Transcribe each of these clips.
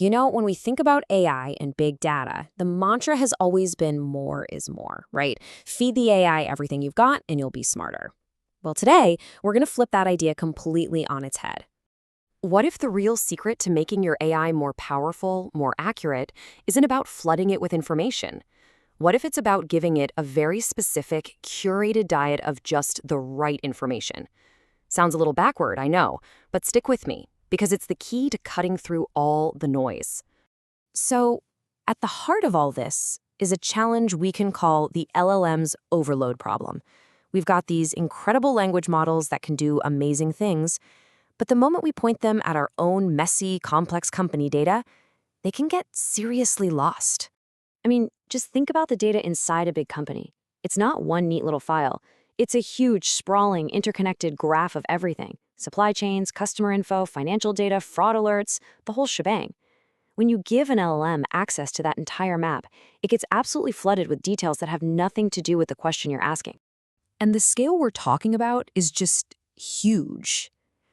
When we think about AI and big data, the mantra has always been more is more, right? Feed the AI everything you've got and you'll be smarter. Well, today, we're going to flip that idea completely on its head. What if the real secret to making your AI more powerful, more accurate, isn't about flooding it with information? What if it's about giving it a very specific, curated diet of just the right information? Sounds a little backward, I know, but stick with me, because it's the key to cutting through all the noise. So, at the heart of all this is a challenge we can call the LLM's overload problem. We've got these incredible language models that can do amazing things, but the moment we point them at our own messy, complex company data, they can get seriously lost. Just think about the data inside a big company. It's not one neat little file. It's a huge, sprawling, interconnected graph of everything. Supply chains, customer info, financial data, fraud alerts, the whole shebang. When you give an LLM access to that entire map, it gets absolutely flooded with details that have nothing to do with the question you're asking. And the scale we're talking about is just huge.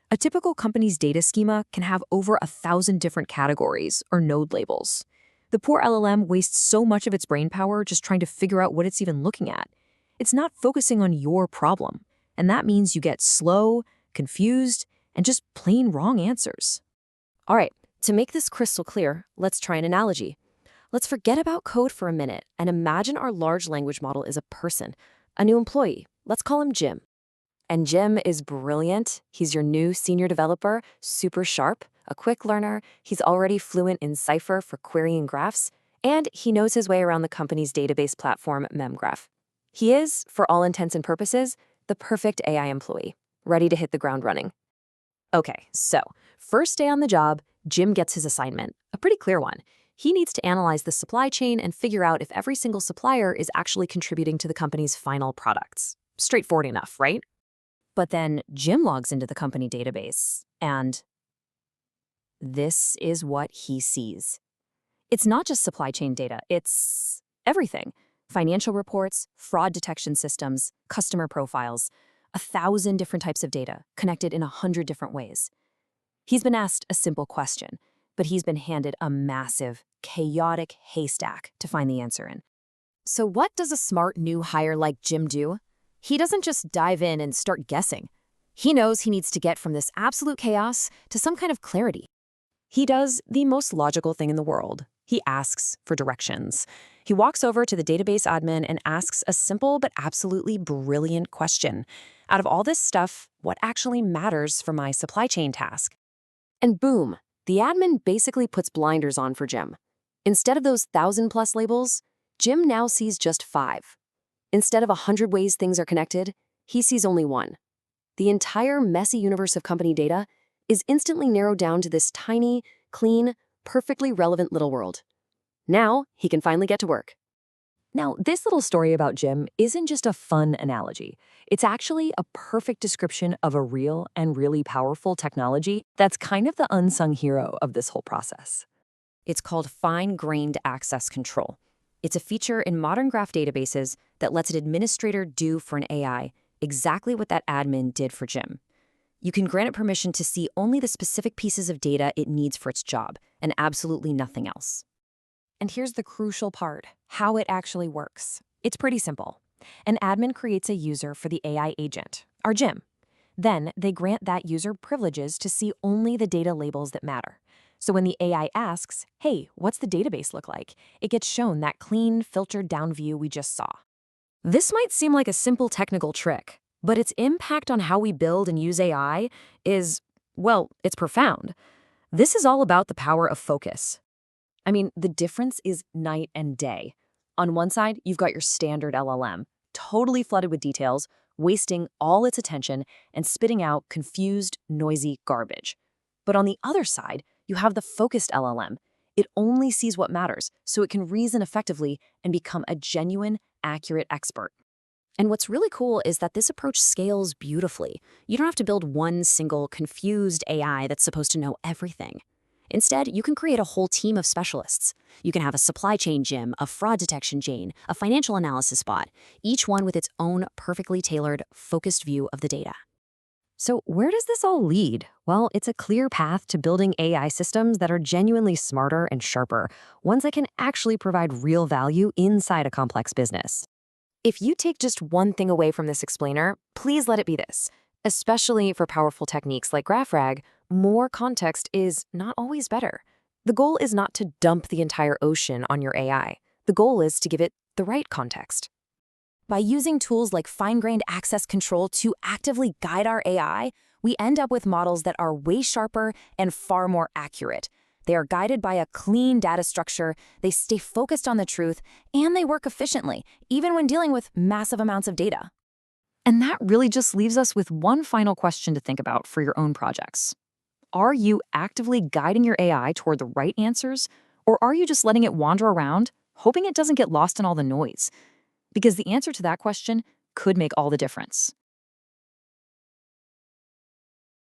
A typical company's data schema can have over 1,000 different categories or node labels. The poor LLM wastes so much of its brain power just trying to figure out what it's even looking at. It's not focusing on your problem, and that means you get slow, confused, and just plain wrong answers. All right, to make this crystal clear, let's try an analogy. Let's forget about code for a minute and imagine our large language model is a person, a new employee. Let's call him Jim. And Jim is brilliant. He's your new senior developer, super sharp, a quick learner. He's already fluent in Cypher for querying graphs, and he knows his way around the company's database platform, Memgraph. He is, for all intents and purposes, the perfect AI employee, ready to hit the ground running. Okay, so first day on the job, Jim gets his assignment, a pretty clear one. He needs to analyze the supply chain and figure out if every single supplier is actually contributing to the company's final products. Straightforward enough, right? But then Jim logs into the company database, and this is what he sees. It's not just supply chain data, it's everything. Financial reports, fraud detection systems, customer profiles, 1,000 different types of data connected in 100 different ways. He's been asked a simple question, but he's been handed a massive, chaotic haystack to find the answer in. So what does a smart new hire like Jim do? He doesn't just dive in and start guessing. He knows he needs to get from this absolute chaos to some kind of clarity. He does the most logical thing in the world. He asks for directions. He walks over to the database admin and asks a simple but absolutely brilliant question. Out of all this stuff, what actually matters for my supply chain task? And boom, the admin basically puts blinders on for Jim. Instead of those 1,000+ labels, Jim now sees just 5. Instead of 100 ways things are connected, he sees only one. The entire messy universe of company data is instantly narrowed down to this tiny, clean, perfectly relevant little world. Now, he can finally get to work. Now, this little story about Jim isn't just a fun analogy. It's actually a perfect description of a real and really powerful technology that's kind of the unsung hero of this whole process. It's called fine-grained access control. It's a feature in modern graph databases that lets an administrator do for an AI exactly what that admin did for Jim. You can grant it permission to see only the specific pieces of data it needs for its job, and absolutely nothing else. And here's the crucial part, how it actually works. It's pretty simple. An admin creates a user for the AI agent, our Jim. Then they grant that user privileges to see only the data labels that matter. So when the AI asks, hey, what's the database look like? It gets shown that clean, filtered down view we just saw. This might seem like a simple technical trick, but its impact on how we build and use AI is, well, it's profound. This is all about the power of focus. The difference is night and day. On one side, you've got your standard LLM, totally flooded with details, wasting all its attention and spitting out confused, noisy garbage. But on the other side, you have the focused LLM. It only sees what matters, so it can reason effectively and become a genuine, accurate expert. And what's really cool is that this approach scales beautifully. You don't have to build one single confused AI that's supposed to know everything. Instead, you can create a whole team of specialists. You can have a supply chain Jim, a fraud detection Jane, a financial analysis bot, each one with its own perfectly tailored, focused view of the data. So, where does this all lead? Well, it's a clear path to building AI systems that are genuinely smarter and sharper, ones that can actually provide real value inside a complex business. If you take just one thing away from this explainer, please let it be this. Especially for powerful techniques like GraphRAG, more context is not always better. The goal is not to dump the entire ocean on your AI. The goal is to give it the right context. By using tools like fine-grained access control to actively guide our AI, we end up with models that are way sharper and far more accurate. They are guided by a clean data structure, they stay focused on the truth, and they work efficiently, even when dealing with massive amounts of data. And that really just leaves us with one final question to think about for your own projects. Are you actively guiding your AI toward the right answers, or are you just letting it wander around, hoping it doesn't get lost in all the noise? Because the answer to that question could make all the difference.